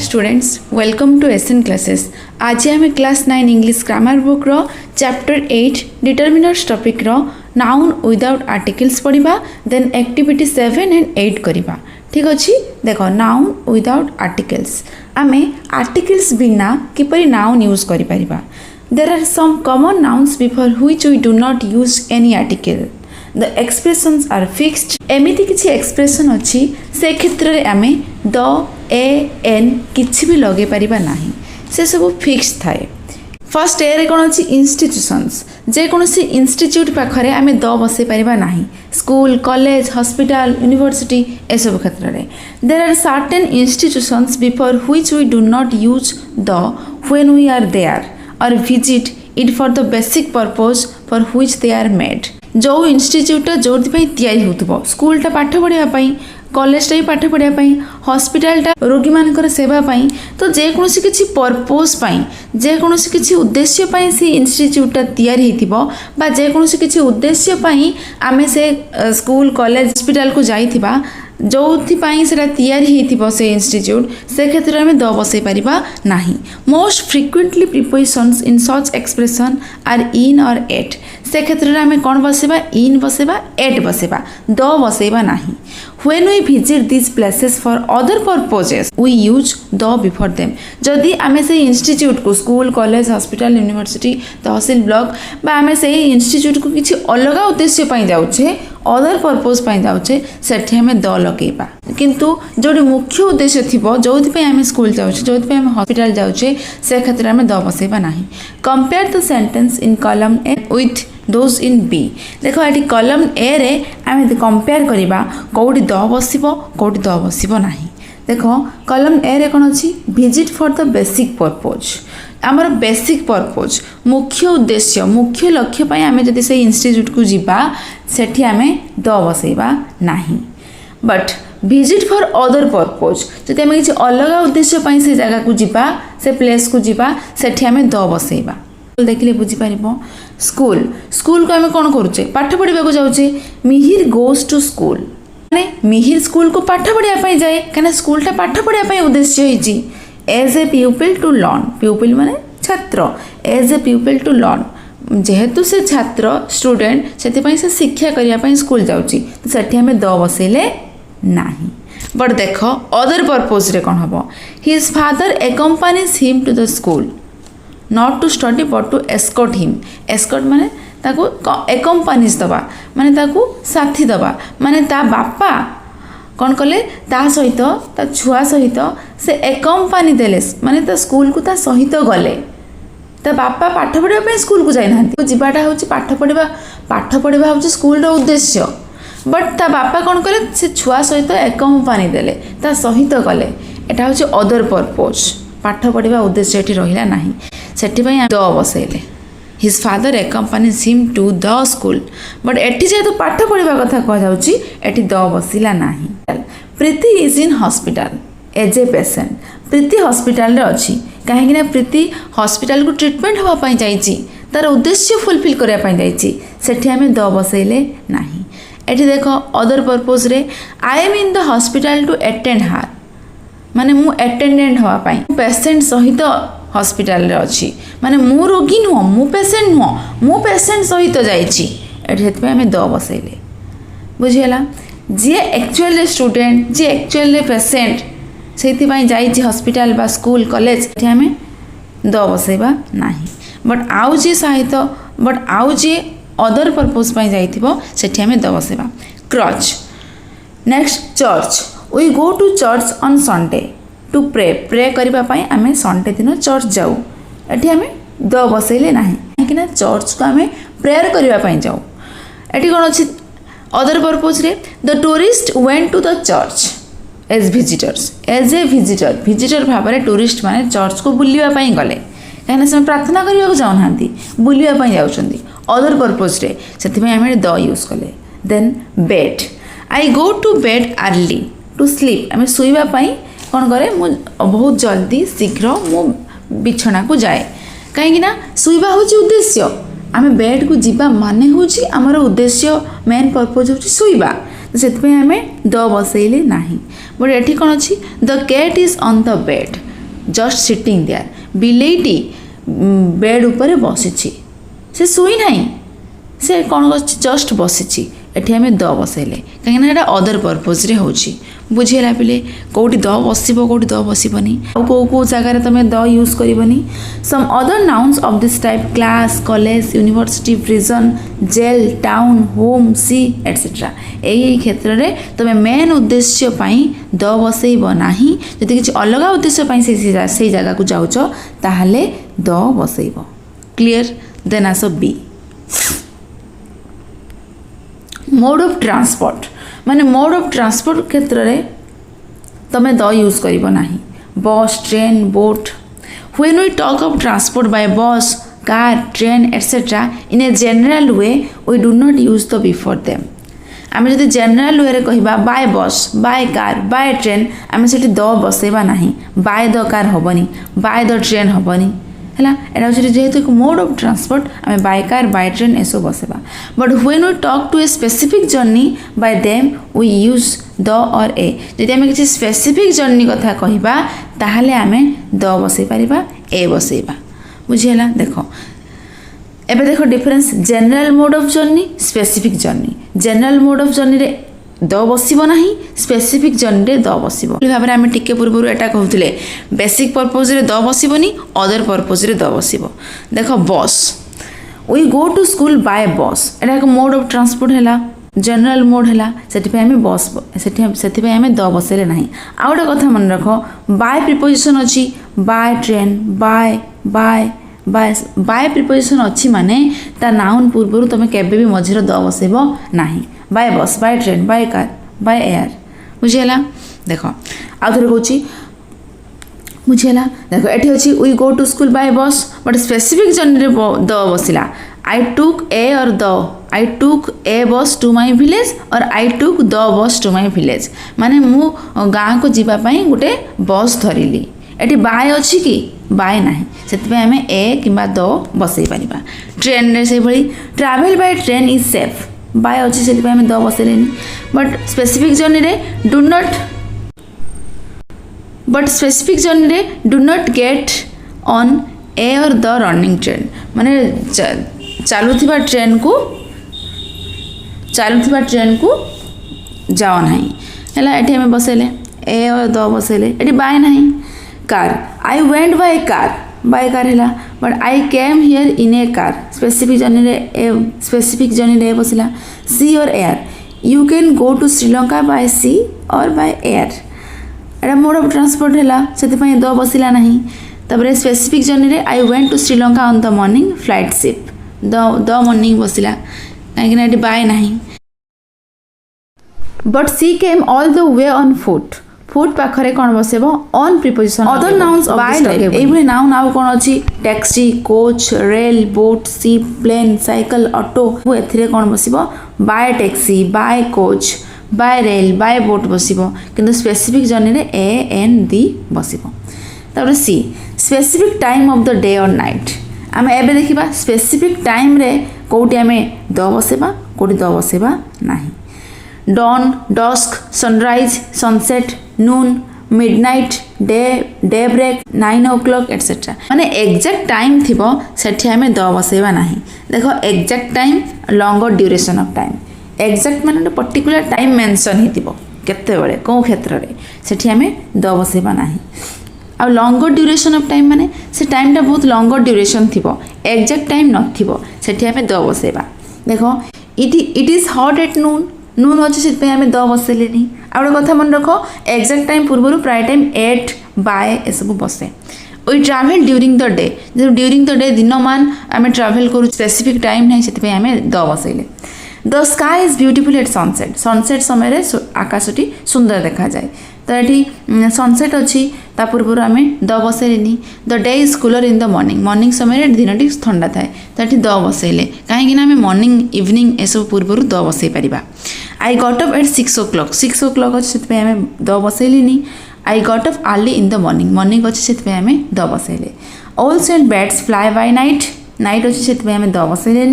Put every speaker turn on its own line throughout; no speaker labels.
students, welcome to SN classes. आज आम class 9 English grammar book रो chapter 8 determiners topic रो noun without articles पढ़ा then activity 7 and 8 करवा ठीक अच्छे देख नाउन विदाउट आर्टिकल्स आम आर्टिकल्स बिना किपरि नाउन यूज करि परिबा. There are some common nouns before which we do not use any article. The expressions are fixed. एमिति किछि एक्सप्रेशन अच्छी से क्षेत्र में आम द ए एन किछि भी लगे परिबा नाही से सब फिक्स थाए. फर्स्ट ए रे कौन अच्छी इंस्टीट्यूशंस जेकोसी इंस्टीट्यूट पाखरे आम द बसई पारिबा नाही. स्कूल कॉलेज हॉस्पिटल यूनिवर्सिटी एसब क्षेत्र में there are certain institutions before which we do not use the when we are there or visit it for the basic purpose for which they are made. जो इंस्टीट्यूटा जो तैयारी होतबो स्कूलटा पाठ पढ़ापी कॉलेजटा भी पाठ पढ़ापी हॉस्पिटलटा रोगी मानकर सेवाई तो जेकोसी किसी पर्पज जेकोसी किसी उद्देश्य से इंस्टीट्यूटा तैयारी होतिबो बा जेकोसी किसी उद्देश्य आमे से स्कूल कॉलेज हॉस्पिटल को जाइथिबा जो तैयारी होतिबो से इंस्टीट्यूट से क्षेत्र में द बसई पारिबा नाही. Most frequently prepositions in such expression are in or at. से क्षेत्र में आम कौन बसैबा इन बसैबा एट बसैबा द बसैबा नाही. When we visit these places for other purposes, we use the before them. जदि आमे से इंस्टीट्यूट को स्कूल कॉलेज हॉस्पिटल यूनिवर्सिटी तहसील ब्लॉक बा आमे से इंस्टीट्यूट को किसी अलग उद्देश्य पाई जाउछे अदर पर्पज पाई जाउछे सेठी आमे द लगेबा. किंतु जोडी मुख्य उद्देश्य थिबो जोथि पे आमे स्कूल जाउछे जोथि पे आमे हॉस्पिटल जाउछे से क्षेत्र में द बसैबा नाही. Compare the sentence in column A with those in B. देख ये कॉलम ए रे आम कंपेयर करवा कौटी द बसब कौटी द बसब ना. देख कॉलम ए रे कौन अच्छी visit for the basic purpose आमर बेसिक पर्पज मुख्य उद्देश्य मुख्य लक्ष्य आम जदि से इंस्टीट्यूट को जीवा सेठी आम द बसैबा ना. But visit for other purpose जदि आम किसी अलग उद्देश्य से जगह को जीवा से प्लेस को जीवा सेठी आम द बसैबा. देखिले बुझीपार स्कूल स्कूल को आम कौन करुचे पाठ पढ़ा जाऊे. मिहिर गोज टू स्कूल माने मिहिर स्कूल को पाठ पढ़ापी जाए कहीं स्कूलटा पाठ पढ़ापी उद्देश्य होती. As a pupil to learn pupil माने छात्र as a pupil to learn जेहेतु से छात्र स्टूडेंट से शिक्षा करने स्कूल जाऊँगी तो सेठी आम द बसैले ना. बट देख अदर पर्पज रे कौन हम his father accompanies him to the school not to study but to escort him. Escort माने ताको एकम्पानीज दबा माने ताको साथी दबा माने ता बापा कौन कले ता सहित ता छुआ सहित से एकम्पानी देले माने ता स्कूल को ता सहित गले. ता बापा पाठ पढ़ापी स्कूल को जाना जीवाटा हूँ पाठ पढ़ा हूँ स्कूल उद्देश्य. बट ता बापा कौन कले से छुआ सहित एकम्पानी देले ता सहित गले एटा हूँ अदर पर्पज पाठ पढ़ा उद्देश्य ये रहा ना सेठी द बसैले. His father accompanies him to the school but एटी जेहेतु पाठ पढ़ा कथा कहुच्छी द बसला ना. Preeti is in hospital as a patient. Preeti hospital रे अच्छी कहीं प्रीति हॉस्पिटल को ट्रीटमेंट होगापाई जाइए तार उद्देश्य फुलफिल करने सेठी आम द बसैले ना. एटी देख अदर पर्पज रे I am in the hospital to attend her माने मु अटेंडेंट होगापाई पेसेंट सहित हॉस्पिटल रे अच्छी माने मु रोगी नुह मु पेसेंट नुह मु पेसेंट सहित जाइए आम द बसैले. बुझीगला जी एक्चुअल स्टूडेंट जी एक्चुअल पेसेंट से जाइए हॉस्पिटल बा स्कूल कॉलेज आम द बसैबा ना. बट आउ जी सहित बट आउ जी अदर पर्पज जाइथिबो सेठी आम द बसैबा. क्रच. Next church. We go to church on Sunday to pray करने आम संडे दिन चर्च जाऊ एटी आम द बसैले ना कहीं चर्च को आम प्रेयर करने जाऊ. एटी कौन अच्छी अदर पर्पज रे the tourist went to the church as visitors as a visitor भाव में टूरिस्ट माने चर्च को बुलवाई गले कहीं से प्रार्थना करने को जाऊना बुलवाई जाऊँच अदर पर्पज रे से आम द यूज कले. Then bed. I go to bed early to sleep आम शोवाई कौन करे मु बहुत जल्दी शीघ्र मु बिछना को जाए कहीं शोवा हूँ उद्देश्य आम बेड को जीवा माने हूँ आमर उद्देश्य मेन पर्पज हूँ शोवा तो से आम द बसैले ना. बट ये कौन अच्छी the cat is on the bed just sitting there बिलेईटी बेड ऊपर बसी से शुई ना से कौन कर जस्ट बसी एठी आम द बसैले कहीं अदर पर्पज रे होची बुझेला पिले कौटी द बसब कौटी द बसबनी कौ कौ जगार तुम द यूज करबनी some other nouns of this type class college university prison jail town home sea etcetera यही क्षेत्र में तुम मेन उद्देश्य द बसैब नहीं जदि किसी अलग उद्देश्य से जगह को जाऊच ताहले द बसैब clear then as B mode of transport माने मोड ऑफ ट्रांसपोर्ट क्षेत्र में तुम द यूज कर नहीं bus train boat when we talk of transport by bus car train etcetera in a general way we do not use the before them आम जब general वे कहवा bye bus bye car by train आम से the बसैबा नहीं by the car हेनी by the train हेनी है एटा हूँ जेहेतु एक मोड ऑफ ट्रांसपोर्ट आम बाय कार बाय ट्रेन एसो बसवा but when we talk to a specific journey by them we use the or a जदि आम किसी स्पेसिफिक जर्नी कथा कहवा ताहले आम द बसई पारिबा ए बसैबा बुझीगला देख एबे देख difference general mode of journey specific journey general mode of journey रे द बसब ना स्पेसिफिक जर्नी रे द बसब भाव में आम टिके पूर्व एटा कहते बेसिक पर्पज रे द बसबनी अदर पर्पज रे द बसब देख बस we go to school by bus एटा एक मोड ऑफ ट्रांसपोर्ट है जनरल मोड है से बस से आम द बसैले ना आउ गोटे कथा मन रख बाय प्रिपोजिशन अच्छी by train by by by by preposition अच्छी माने ता नाउन पूर्व तुम केबे भी मझिर द बसैब नहीं by bus by train by car by air बुझीगला देख आउ थे कौची बुझीगला देख ये अच्छी we go to school by bus but specific journey the बसला I took A or the आई टुक ए बस टू माई विलेज और I took the bus to my village माने मु गाँ को जीवाई गोटे बस धरली एटी बाय अच्छी कि बाय नहीं से आम ए कि द बसई पार ट्रेन रे से भली travel by train is safe by अच्छी से आम द बसैले बट स्पेसिफिक जर्नी रे do not get on a or the running train माने चलुवा ट्रेन को जाओ नहीं है ये आम बसैले ए और द बसैले ये बाय नहीं car I went by car है but I came here in a car specific journey रे बसला sea or air you can go to Sri Lanka by sea or by air एटा मोड ऑफ ट्रांसपोर्ट है से द बसला नहीं तबरे स्पेसिफिक जर्नी रे I went to Sri Lanka on the morning flight ship the morning बसला कहीं बाय नहीं but she came all the way on foot foot पाखरे कौन बसब ऑन प्रिपोजिशन अदर नाउन्स ये नाउन आउ कौन अच्छी taxi coach rail boat ship plane cycle auto ए कौन बसब by taxi by coach by rail by boat बसब किंतु स्पेसिफिक जर्नी रे ए एन दी बसब तापर सी specific time of the day or night आम एबे देखिबा स्पेसिफिक टाइम रे कोटी आम द बसैबा कोटी द बसैबा नहीं dawn dusk sunrise sunset noon midnight daybreak 9 o'clock etcetera माने एक्जाक्ट टाइम थी सेठी आम द बसैबा नहीं देख exact time longer duration of time exact माने पर्टिकुलर टाइम मेंशन होतिबो केते बेले को क्षेत्र रे सेठी आम द बसैबा नहीं आ लॉन्गर ड्यूरेशन ऑफ टाइम माने से टाइम टा बहुत लॉन्गर ड्यूरेशन थी एक्जाक्ट टाइम नथिबो सेठी आम द बसैबा देख it is hot at noon अच्छे से आम द बसैले नहीं आ गोटे कथा मन रख एक्जाक्ट टाइम पूर्व प्राय टाइम 8 बाय ए सब बसे we travel during the day जो ड्यूरिंग द डे दिन मान आम ट्रावेल करूँ स्पेसिफिक टाइम नहीं से आम द बसैले the sky is beautiful at sunset समय आकाशटी सुंदर देखा जाए तो ये सनसेट अच्छी ता पूर्व आम द बसैले the day is cooler in the morning समय दिन ठंडा थाए तो ये द बसैले कहीं आम मॉर्निंग इवनिंग ए सब पूर्व द बसई पार I got up at 6 o'clock 6 o'clock अच्छे से आम द बसैली I got up early in the morning अच्छे से आम द बसैले owls and bats fly by night अच्छे से आम द बसैले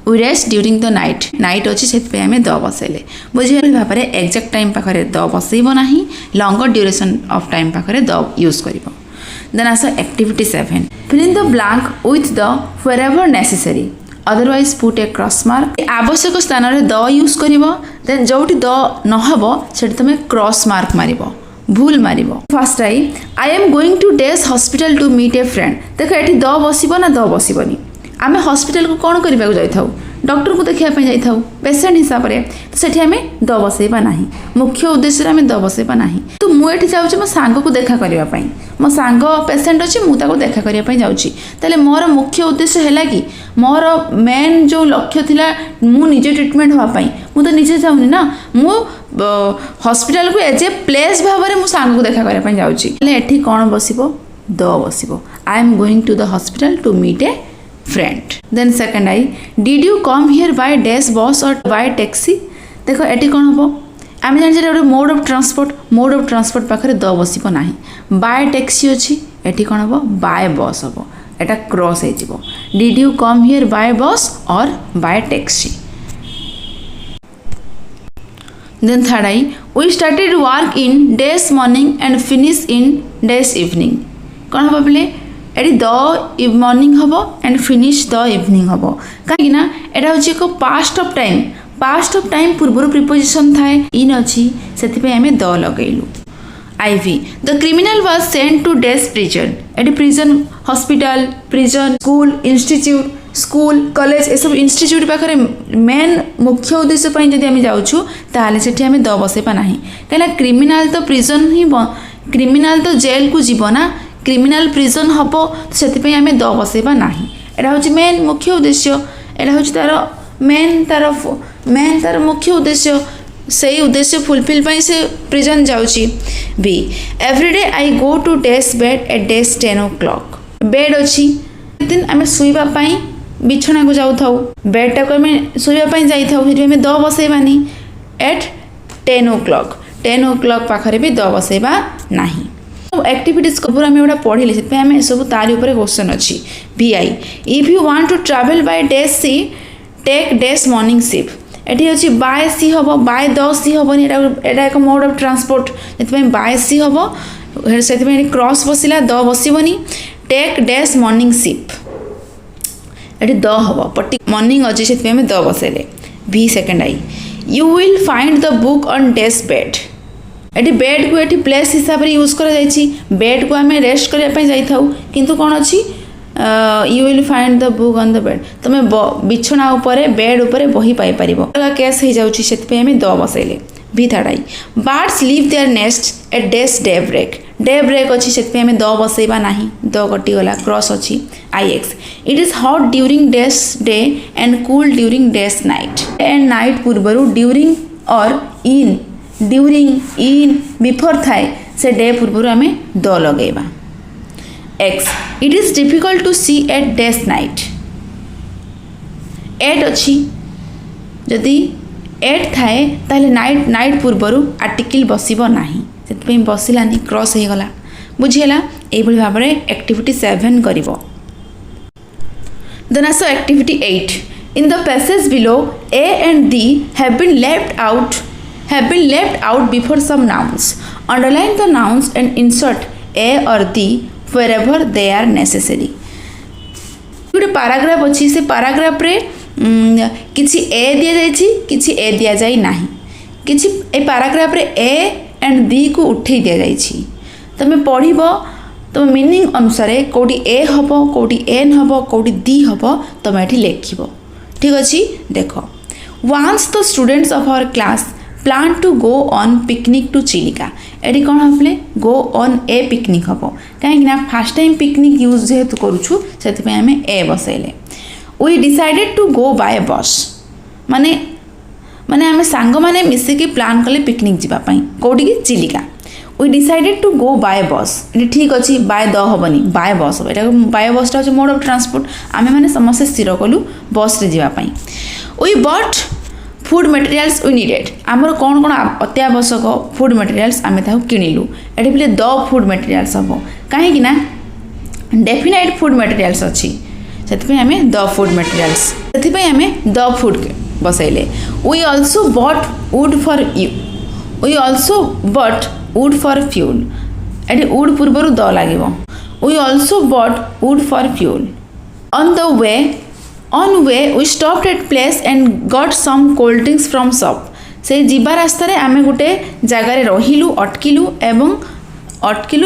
we rest during the night night अच्छी से आम द बसैले बुझे भाव में एक्जाक्ट टाइम पाखे द बसैब ना लंगर ड्यूरेशन ऑफ टाइम पाखे द यूज कर देन आस activity 7 fill in the blank with the wherever necessary otherwise put a cross mark आवश्यक स्थान में द यूज कर देन जो द नहब से तुम क्रॉस मार्क मार भूल मार first I am going to the hospital to meet a friend देख ये द बसब ना द बसबनी आम हॉस्पिटल को कौन करने जाऊ डॉक्टर को देखापी जाऊ पेसेंट हिसाब से तो सेठी आम द बसैबा ना मुख्य उद्देश्य आम द बसैबा ना तो मुझे जाऊँ मो सांग को देखा करने मो सांग पेसेंट अच्छे मुझे देखा करने जाऊँगी मोर मुख्य उद्देश्य है कि मोर मेन जो लक्ष्य थिला मु निजे ट्रिटमेंट होगापाई मु तो निजे जाऊनी ना मु हॉस्पिटल को एज ए प्लेस भाव में मो सांग को देखा करने जाऊँगी कौन बसब द बसब I am going to the hospital to meet a friend then second I did you come here by dash bus or by taxi देख ये कौन हम आम जान गोटे मोड ऑफ ट्रांसपोर्ट पाखे द बसब ना बाय टैक्सी अच्छी ये कौन हम बाय बस हम एटा क्रॉस हो did you come here by bus or by taxi then third I we started work in days morning and finish in days evening कौन हम बोले ये द मॉर्निंग हम एंड फिनिश द इवनिंग हम कहीं यहाँ एक पास्ट ऑफ टाइम पूर्व प्रिपोजिशन थाए इन अच्छी से आम द लगेलु IV the criminal was sent to days prison ये prison hospital prison school institute school college ये सब इंस्टीट्यूट पाखे मेन मुख्य उद्देश्य जब आम जाऊँ ताल से द बसैबा ना कहीं क्रिमिनाल तो प्रिजन ही क्रिमिनाल तो जेल को जीव ना क्रिमिनाल प्रिजन हम से आम द बसैबा ना यहाँ हूँ मेन मुख्य उद्देश्य यहाँ हूँ मेन तार मुख्य उद्देश्य से उद्देश्य फुलफिल से प्रिजन जाऊँगी बी every day I go to the bed at the 10 o'clock bed अच्छी दिन आम शुवाई बिछना को जाऊ था बेड टाक आम शुवाई जाइए द बसैबानी एट 10 o'clock 10 o'clock पाखे भी द बसैबा ना एक्टिविटीज पूरा आम गोटा पढ़े से आम सब तारी क्वेश्चन अच्छी भी I if you want to travel by the sea take days morning shift ये अच्छी बाय सी हम बाय द सी हेनी यहाँ एक मोड ऑफ ट्रांसपोर्ट से बाय सी हम से क्रॉस बसला द बसबनी टेक डेज मॉर्निंग शिफ्ट ये द हम पटी मॉर्निंग अच्छी से द बसैले भी second I you will find the book on desk bed ये बेड को ये प्लेस हिसाब से यूज कर बेड को आम रेस्ट करने जाइए किंतु कौन अच्छी you will find the book on the bed तुम बिछना उपरे बेड उपरे बही पाइपर अलग केस हो जाए आम द बसैले भी third I birds leave their nest at the daybreak अच्छी से आम द बसैबा ना द कटिगला क्रॉस अच्छी I ex it is hot during days day and cool during days night and night पूर्वर during or in during in before थाए से डे पूर्व आम द लगेबा ex it is difficult to see at days night at अच्छी जदि eight थाए ताले नाइट पूर्वर आर्टिकल बसब ना से बसलानी क्रॉस हो गला बुझीगला ये भाव में एक्टिविटी 7 कर देन आस activity 8 in the passage below a and the have been left out before some nouns. Underline the nouns and insert a or the wherever they are necessary. गोटे पैराग्राफ अच्छी से पैराग्राफ रे किसी ए दिया जाइए किसी ए दिया जाए ना किसी ए पैराग्राफ रे ए एंड दी को उठे दिया जाइए तुम पढ़ तुम मीनिंग अनुसार कौटी ए हम कौटी एन हम कौटी दी हम तुम ये लिख ठीक अच्छे देख once the students of our class plan to go on picnic to Chilika ये कौन हम गो ऑन ए पिकनिक हम कहीं फास्ट टाइम पिकनिक यूज जेहेतु करुछु से आम ए बसैले we decided to go by bus माने माने आम सांग मैंने मिसिकी प्लान कले पिकनिक जावाई कौटी की Chilika we decided to go by bus ये ठीक अच्छे बाय द हेनी बाय बस हम यहाँ बाय बसटा हूँ मोड ऑफ ट्रांसपोर्ट आम मैंने समस्ते स्थिर कलु बस रे जावाई we bought food materials we needed आमर कौन कौन अत्यावश्यक फूड मटेरियल्स आम किणिलु ये बोले द फूड मटेरियल्स हम कहीं डेफिनाइट फूड मटेरियल्स अच्छी से आम द फूड मटेरियल्स से आम द फूड बसैले। We also bought wood for you, we also bought wood for fuel, ये वुड पूर्वर द लगे। We also bought wood for fuel. On the way, on way we stopped at place and got some cold drinks from shop. से जीवा रास्तार आम गोटे जगार रहिलु अटकिलु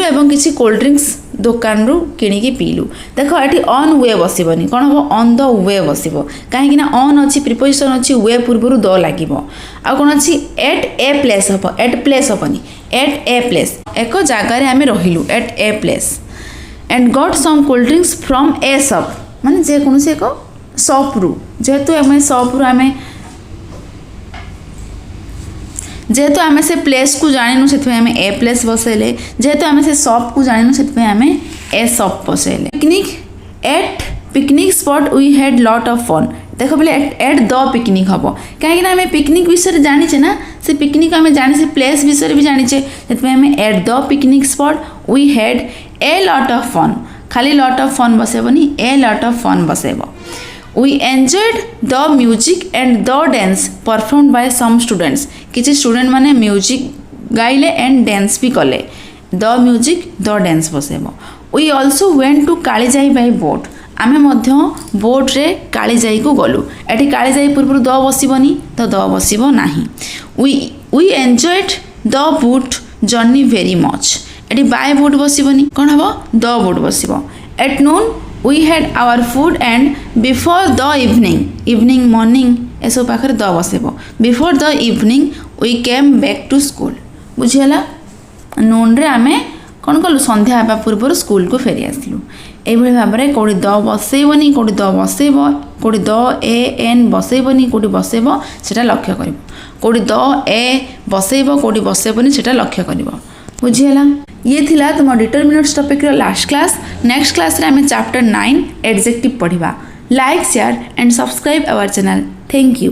एवं किसी कोल्ड ड्रिंक्स दुकान रू किणिकी पीलु। देख ये ऑन वे बसबनी, कौन हम ऑन द वे बस कहीं ऑन अच्छी प्रिपोजिशन अच्छी वे पूर्वर द लगे। आ कौन अच्छी एट ए प्लेस हम, एट प्लेस हेनी, एट ए प्लेस एक जगार आम रहिलु at a place and got some cold drinks from a shop, माने जेकोसी एक शॉप रू, जेहेतु आम शॉप रू आम जेहेतु आम से प्लेस को जाणु से आम ए प्लेस बसैले, जेहेतु आम से शॉप को जाणु से आम ए शॉप बसैले। Picnic spot we had lot of fun. देख बोले एट द पिकनिक हम कहीं आम पिकनिक विषय जानीचे ना, से पिकनिक आम जानी से प्लेस विषय भी जानीचे, से आम at the picnic spot we had a lot of fun, खाली लॉट ऑफ फन बसैबनी ए लॉट ऑफ फन बसैब। We enjoyed the music and the dance performed by some students। किसी स्टूडेंट माने म्यूजिक गाइले एंड डांस भी कले, the music the dance बसेब। We also went to Kalijai by boat। आमे मध्य boat रे कालीजाई को गलु, एटी कालीजाई पूर्व द बसबनी तो द बसब नाही। We enjoyed the boat journey very much। एटी बाय बोट बसबनी, कौन हम द बोट बसब। At noon we had our food and before the evening morning एसो पाखर द बसेब। before the evening we came back to school। बुझीगला, noon रे आमे कौन कलु संध्या आवा पूर्व स्कूल को फेरी आसलु। एभली भाव में कौटी द बसैबनी, कौटी द बसैब, कौटी द ए एन बसैबनी, कौटी बसैब सेटा लक्ष्य कर, कौटी द ए बसैब कौटी बसैबनी सेटा लक्ष्य कर। बुझीगला, ये थिला तुम डिटरमिनर्स टॉपिक रो लास्ट क्लास। नेक्स्ट क्लास रे हमें चैप्टर 9 एडजेक्टिव पढ़िबा। Like share and subscribe our channel. Thank you.